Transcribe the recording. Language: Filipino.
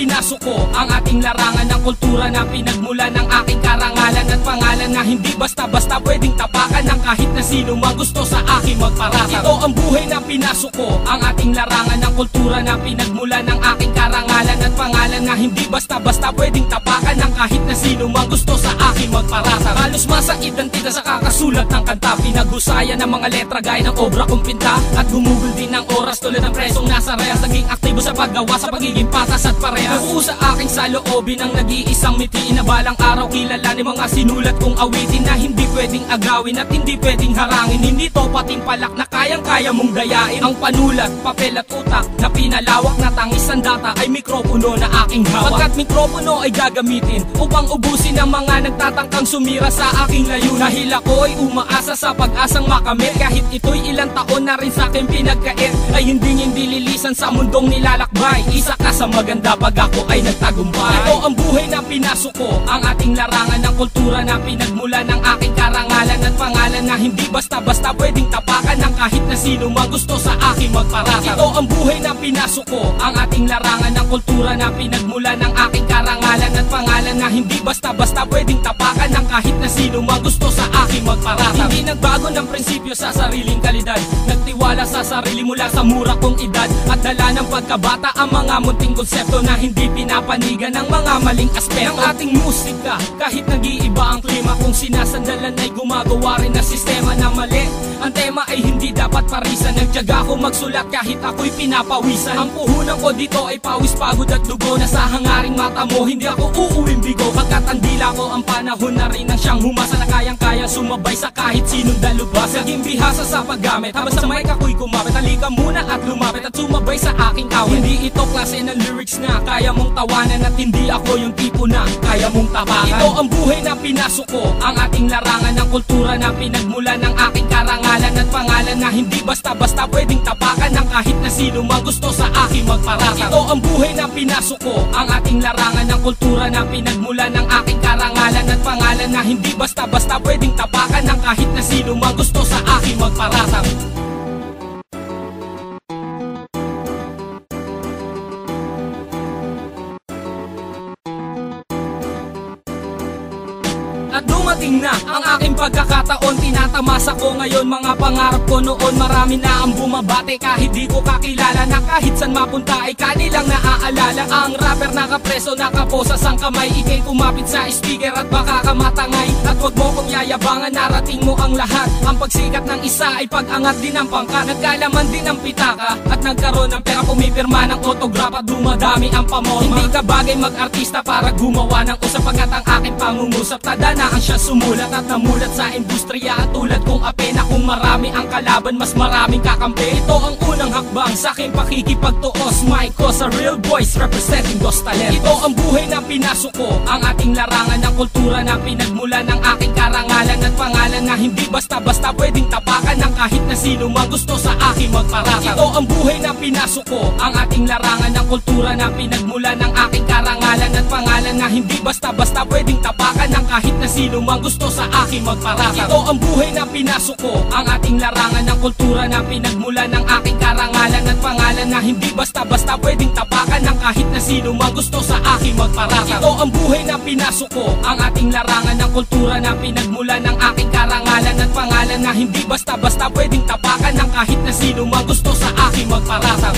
pinasok ko ang ating larangan ng kultura na pinagmula ng aking karangalan at pangalan na hindi basta-basta pwedeng tapakan ng kahit na sino magusto sa aking magparatang. Ito ang buhay na pinasok ko ang ating larangan ng kultura na pinagmula ng aking karangalan at pangalan na hindi basta-basta pwedeng tapakan ng kahit na sino magusto sa aking magparatang. Halos masa identidad sa kakasulat ng kanta, pinag-usaya ng mga letra gaya ng obra kong pinta at gumugol din ng oras tulad ng presong nasa rehas, naging aktibo sa paggawa sa pagiging patas at parehas. Nabuo sa aking saloobin ng nag-iisang mitiin na balang araw kilalanin mga sinulat kong awitin na hindi pwedeng agawin at hindi pwedeng harangin. Hindi to pating palak na kayang-kaya mong dayain. Ang panulat, papel at utak na pinalawak na tangis ang data ay mikropono na aking hawak. Pagkat mikropono ay gagamitin upang ubusin ang mga nagtatangkang sumira sa aking layunin. Dahil ako ay umaasa sa pag-asang makamit, kahit ito'y ilang taon na rin sa akin pinagkait, ay hindi lilisan sa mundong nilalakbay. Isa ka sa maganda pag ako ay nagtagumpay. Ito ang buhay na pinasok ko ang ating larangan ng kultura na pinagmula ng aking karangalan at pangalan na hindi basta-basta pwedeng tapakan ng kahit na sino magusto sa aking magparatang. Ito ang buhay na pinasok ko ang ating larangan ng kultura na pinagmula ng aking karangalan at pangalan na hindi basta-basta pwedeng tapakan ng kahit na sino magusto sa aking magparatang. Hindi nagbago ng prinsipyo sa sariling kalidad, nagtiwala sa sarili mula sa mura kong edad at dala ng pagkabata ang mga munting konsepto na hindi pinapanigan ng mga maling aspeto ng ating musika. Kahit nag-iiba ang klima, kung sinasandalan ay gumagawa rin na sistema na mali. Ang tema ay hindi dapat parisan, nagtiyaga ko magsulat kahit ako'y pinapawisan. Ang puhunan ko dito ay pawis, pagod at dugo na sa hangaring mata mo hindi ako uuwing bigo. Pagkat ang dila ko ang panahon na rin ang siyang humasa na kayang-kaya sumabay sa kahit sinong dalubhas. Naging bihasa sa paggamit habang sa mic ako'y kumapit. Halika muna at lumapit at sumabay sa aking awit. Hindi ito klase ng lyrics na kaya mong tawanan at hindi ako yung tipo na kaya mong tapakan. Ito ang buhay na pinasok ko ang ating larangan ng kultura na pinagmula ng aking karangalan at pangalan na hindi basta-basta pwedeng tapakan ng kahit na sino magusto sa aking magparatang. Ito ang buhay na pinasok ko ang ating larangan ng kultura na pinagmula ng aking karangalan at pangalan na hindi basta-basta pwedeng tapakan ng kahit na sino magusto sa aking magparatang. At dumating na ang aking pagkakataon, tinatamasa ko ngayon mga pangarap ko noon. Marami na ang bumabate kahit di ko kakilala, na kahit san mapunta ay kanilang naaalala. Ang rapper nakapreso, nakaposa sang kamay, ikay kumapit sa speaker at baka ka matangay. At wag mo kong yayabangan, narating mo ang lahat. Ang pagsikat ng isa ay pag-angat din ng pangkat, nagkalaman din ng pitaka at nagkaroon ng pera, pumipirma ng autograph at dumadami ang pamorma. Hindi ka bagay mag-artista para gumawa ng usap, pagkat ang aking pangungusap tada na ang siya sumulat at namulat sa industriya. At tulad kong apena, kung marami ang kalaban mas maraming kakampi. Ito ang unang hakbang sa aking pakikipagtuos, mic ko sa real voice representing Dos Talentos. Ito ang buhay na pinasok ko ang ating larangan ng kultura na pinagmula ng aking karangalan at pangalan na hindi basta-basta pwedeng tapakan ng kahit na sino magusto sa aking magparatang. Ito ang buhay na pinasok ko ang ating larangan ng kultura na pinagmula ng aking karangalan at pangalan na hindi basta-basta pwedeng tapakan ng kahit na sino magusto sa aking magparatang. Ito ang buhay na pinasok ko ang ating larangan ng kultura na pinagmula ng aking karangalan at pangalan na hindi basta-basta pwedeng tapakan ng kahit na sino magusto sa aking magparatang. Ito ang buhay na pinasok ko ang ating larangan ng kultura na pinagmula ng aking karangalan at pangalan na hindi basta-basta pwedeng tapakan ng kahit na sino magusto sa aking magparatang.